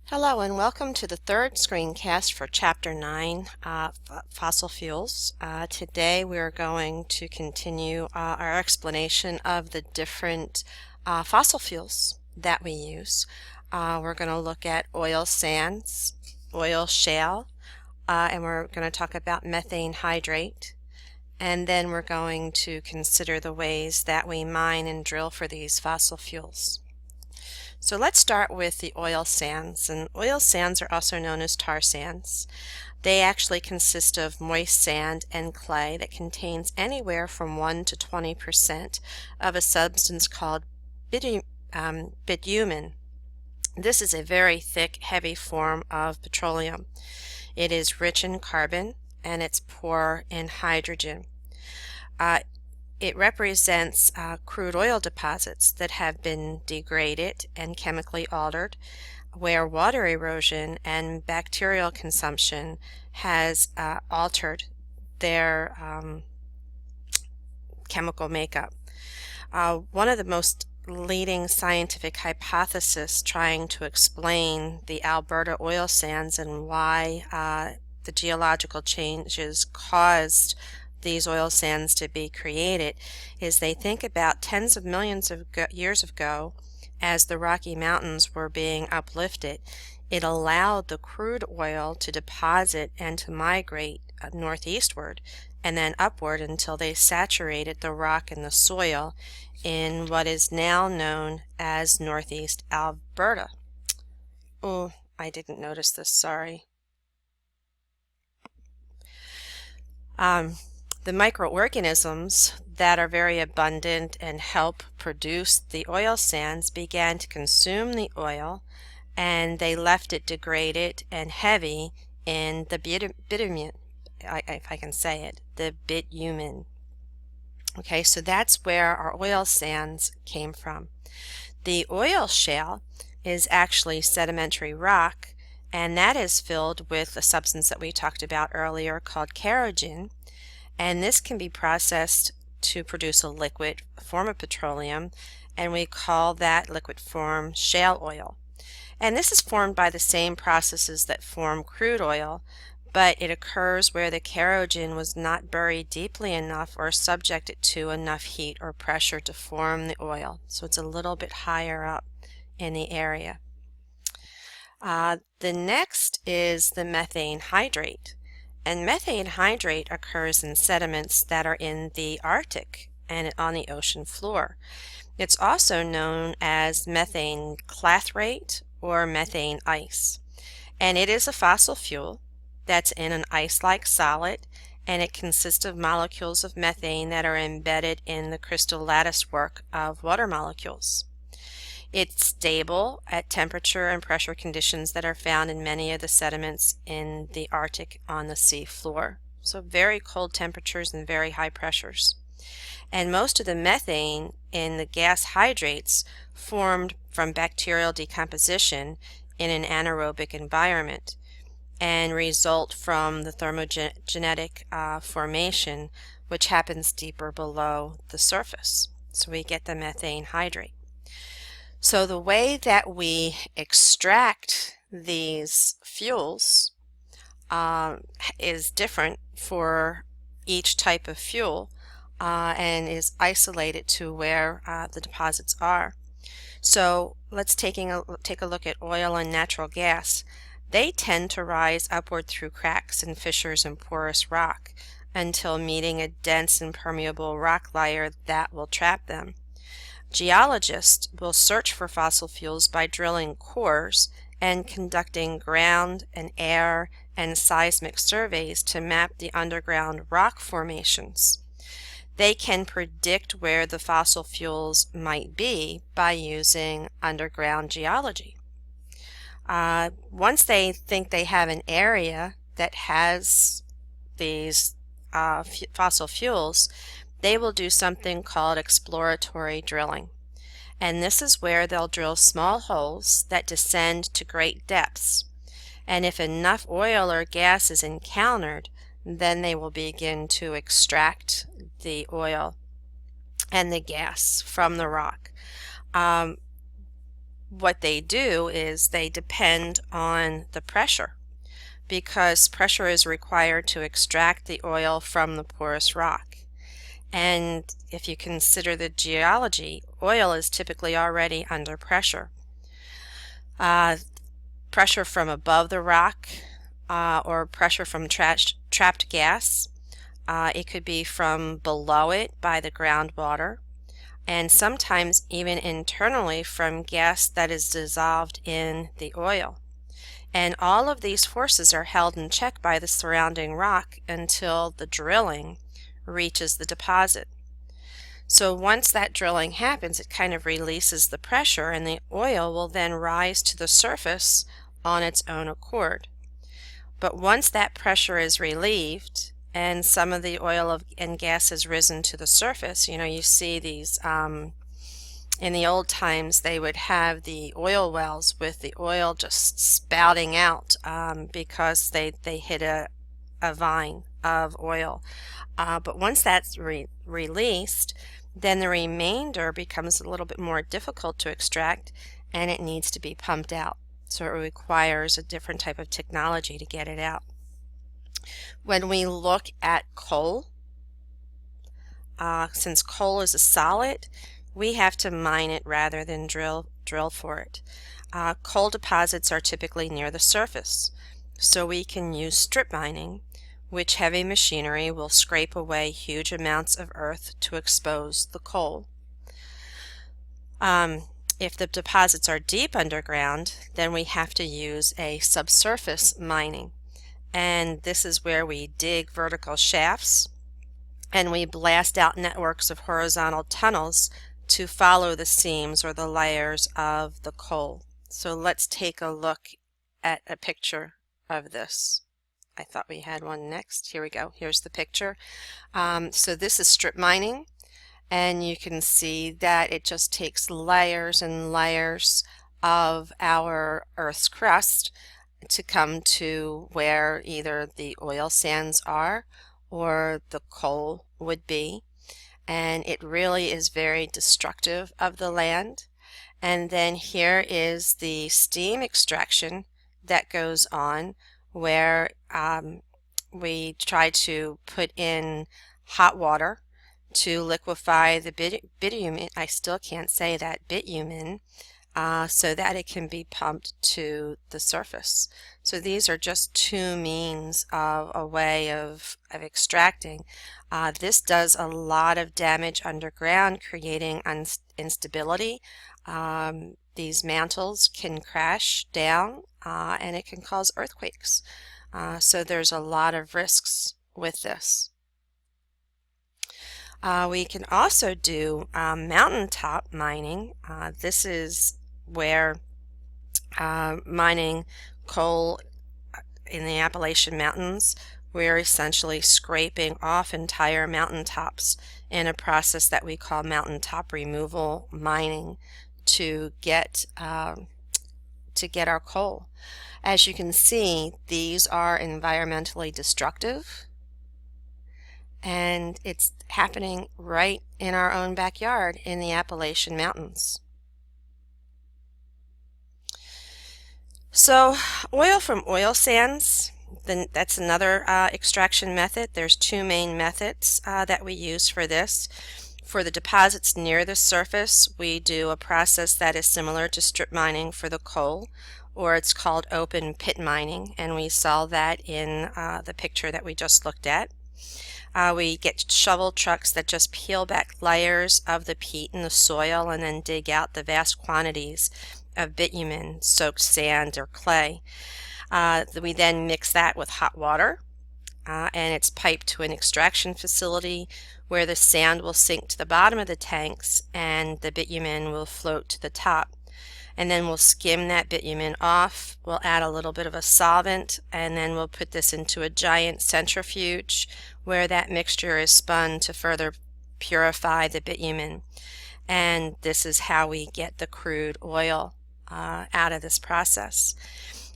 Hello and welcome to the third screencast for Chapter 9, Fossil Fuels. Today we're going to continue our explanation of the different fossil fuels that we use. We're going to look at oil sands, oil shale, and we're going to talk about methane hydrate. And then we're going to consider the ways that we mine and drill for these fossil fuels. So let's start with the oil sands, and oil sands are also known as tar sands. They actually consist of moist sand and clay that contains anywhere from 1 to 20% of a substance called bitumen. This is a very thick, heavy form of petroleum. It is rich in carbon and it's poor in hydrogen. It represents crude oil deposits that have been degraded and chemically altered, where water erosion and bacterial consumption has altered their chemical makeup. One of the most leading scientific hypotheses trying to explain the Alberta oil sands and why the geological changes caused these oil sands to be created is they think about tens of millions of years ago, as the Rocky Mountains were being uplifted, it allowed the crude oil to deposit and to migrate northeastward and then upward until they saturated the rock and the soil in what is now known as northeast Alberta. Oh, I didn't notice this, sorry. The microorganisms that are very abundant and help produce the oil sands began to consume the oil, and they left it degraded and heavy in the bitumen, if I can say it, the bitumen. Okay, so that's where our oil sands came from. The oil shale is actually sedimentary rock, and that is filled with a substance that we talked about earlier called kerogen. And this can be processed to produce a liquid form of petroleum, and we call that liquid form shale oil. And this is formed by the same processes that form crude oil, but it occurs where the kerogen was not buried deeply enough or subjected to enough heat or pressure to form the oil. So it's a little bit higher up in the area. The next is the methane hydrate. And methane hydrate occurs in sediments that are in the Arctic and on the ocean floor. It's also known as methane clathrate or methane ice. And it is a fossil fuel that's in an ice-like solid, and it consists of molecules of methane that are embedded in the crystal lattice work of water molecules. It's stable at temperature and pressure conditions that are found in many of the sediments in the Arctic on the sea floor. So very cold temperatures and very high pressures. And most of the methane in the gas hydrates formed from bacterial decomposition in an anaerobic environment and result from the thermogenetic formation, which happens deeper below the surface. So we get the methane hydrate. So the way that we extract these fuels is different for each type of fuel and is isolated to where the deposits are. So let's take a look at oil and natural gas. They tend to rise upward through cracks and fissures in porous rock until meeting a dense impermeable rock layer that will trap them. Geologists will search for fossil fuels by drilling cores and conducting ground and air and seismic surveys to map the underground rock formations. They can predict where the fossil fuels might be by using underground geology. Once they think they have an area that has these fossil fuels, they will do something called exploratory drilling. And this is where they'll drill small holes that descend to great depths. And if enough oil or gas is encountered, then they will begin to extract the oil and the gas from the rock. what they do is they depend on the pressure, because pressure is required to extract the oil from the porous rock. And if you consider the geology, oil is typically already under pressure. Pressure from above the rock, or pressure from trapped gas. It could be from below it by the groundwater, and sometimes even internally from gas that is dissolved in the oil. And all of these forces are held in check by the surrounding rock until the drilling reaches the deposit. So once that drilling happens, it kind of releases the pressure, and the oil will then rise to the surface on its own accord. But once that pressure is relieved and some of the oil and gas has risen to the surface, you see these, in the old times they would have the oil wells with the oil just spouting out, because they hit a vine of oil. But once that's released, then the remainder becomes a little bit more difficult to extract, and it needs to be pumped out. So it requires a different type of technology to get it out. When we look at coal, since coal is a solid, we have to mine it rather than drill for it. Coal deposits are typically near the surface, so we can use strip mining, which heavy machinery will scrape away huge amounts of earth to expose the coal. If the deposits are deep underground, then we have to use a subsurface mining. And this is where we dig vertical shafts and we blast out networks of horizontal tunnels to follow the seams or the layers of the coal. So let's take a look at a picture of this. I thought we had one next. Here we go. Here's the picture. So this is strip mining. And you can see that it just takes layers and layers of our Earth's crust to come to where either the oil sands are or the coal would be. And it really is very destructive of the land. And then here is the steam extraction that goes on, where we try to put in hot water to liquefy the bitumen. I still can't say that, bitumen, so that it can be pumped to the surface. So these are just two means of a way of extracting. This does a lot of damage underground, creating instability. These mantles can crash down, and it can cause earthquakes. So there's a lot of risks with this. We can also do mountaintop mining. This is where mining coal in the Appalachian Mountains, we're essentially scraping off entire mountaintops in a process that we call mountaintop removal mining to get our coal. As you can see, these are environmentally destructive, and it's happening right in our own backyard in the Appalachian Mountains. So oil from oil sands, that's another extraction method. There's two main methods that we use for this. For the deposits near the surface, we do a process that is similar to strip mining for the coal, or it's called open pit mining, and we saw that in the picture that we just looked at. We get shovel trucks that just peel back layers of the peat in the soil and then dig out the vast quantities of bitumen, soaked sand, or clay. We then mix that with hot water, and it's piped to an extraction facility where the sand will sink to the bottom of the tanks and the bitumen will float to the top. And then we'll skim that bitumen off, we'll add a little bit of a solvent, and then we'll put this into a giant centrifuge where that mixture is spun to further purify the bitumen. And this is how we get the crude oil out of this process.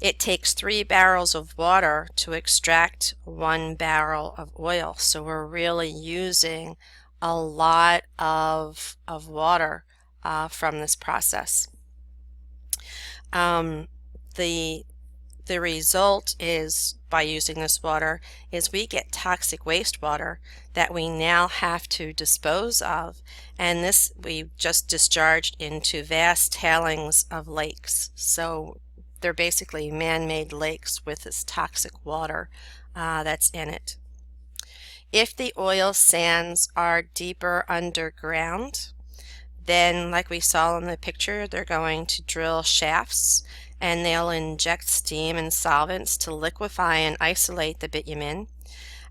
It takes 3 barrels of water to extract 1 barrel of oil, so we're really using a lot of water from this process. The the result is, by using this water, is we get toxic wastewater that we now have to dispose of, and this we just discharged into vast tailings of lakes. So they're basically man-made lakes with this toxic water that's in it. If the oil sands are deeper underground, then, like we saw in the picture, they're going to drill shafts and they'll inject steam and solvents to liquefy and isolate the bitumen,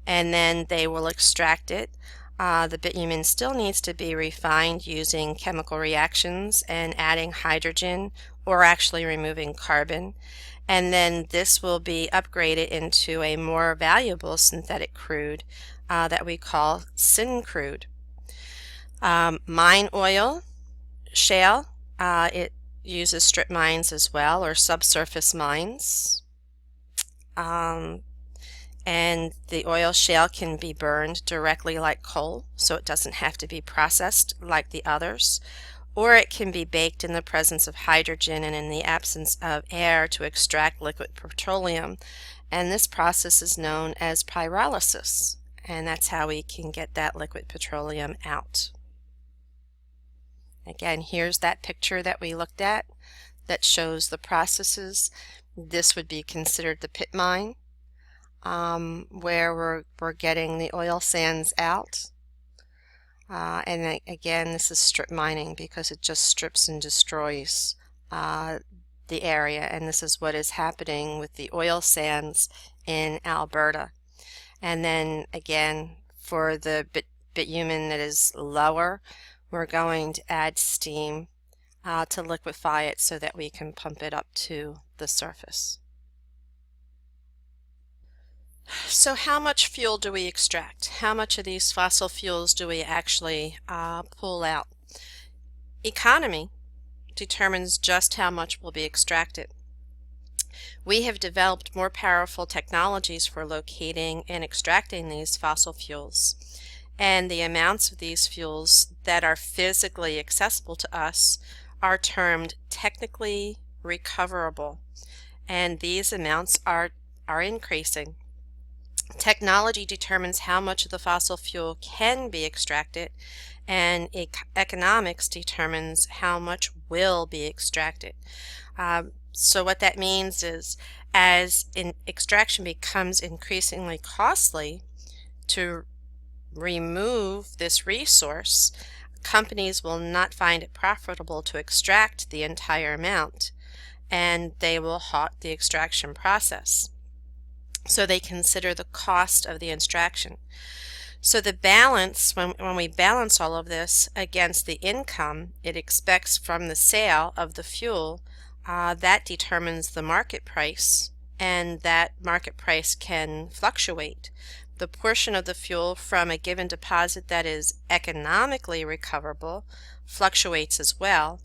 and then they will extract it. The bitumen still needs to be refined using chemical reactions and adding hydrogen or actually removing carbon, and then this will be upgraded into a more valuable synthetic crude that we call syncrude. Mine oil, shale, it uses strip mines as well, or subsurface mines. And the oil shale can be burned directly like coal, so it doesn't have to be processed like the others. Or it can be baked in the presence of hydrogen and in the absence of air to extract liquid petroleum. And this process is known as pyrolysis. And that's how we can get that liquid petroleum out. Again, here's that picture that we looked at that shows the processes. This would be considered the pit mine, where we're getting the oil sands out. And again, this is strip mining because it just strips and destroys the area. And this is what is happening with the oil sands in Alberta. And then again, for the bitumen that is lower, we're going to add steam to liquefy it so that we can pump it up to the surface. So how much fuel do we extract? How much of these fossil fuels do we actually pull out? Economy determines just how much will be extracted. We have developed more powerful technologies for locating and extracting these fossil fuels, and the amounts of these fuels that are physically accessible to us are termed technically recoverable, and these amounts are increasing. Technology determines how much of the fossil fuel can be extracted, and economics determines how much will be extracted. So what that means is, as extraction becomes increasingly costly to remove this resource, companies will not find it profitable to extract the entire amount, and they will halt the extraction process. So they consider the cost of the extraction. So the balance, when we balance all of this against the income it expects from the sale of the fuel, that determines the market price, and that market price can fluctuate. The portion of the fuel from a given deposit that is economically recoverable fluctuates as well,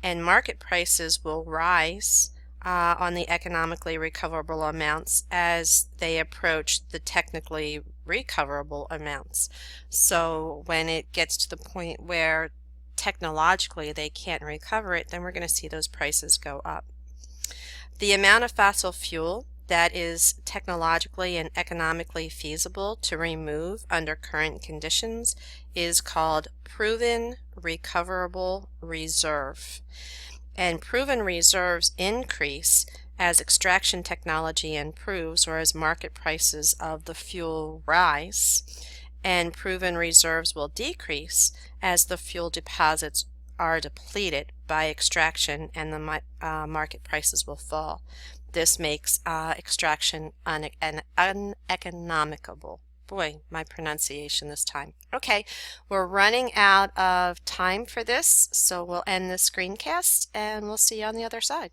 and market prices will rise on the economically recoverable amounts as they approach the technically recoverable amounts. So when it gets to the point where technologically they can't recover it, then we're going to see those prices go up. The amount of fossil fuel that is technologically and economically feasible to remove under current conditions is called proven recoverable reserve. And proven reserves increase as extraction technology improves or as market prices of the fuel rise, and proven reserves will decrease as the fuel deposits are depleted by extraction and the market prices will fall. This makes extraction uneconomical. Boy, my pronunciation this time. Okay, we're running out of time for this, so we'll end this screencast and we'll see you on the other side.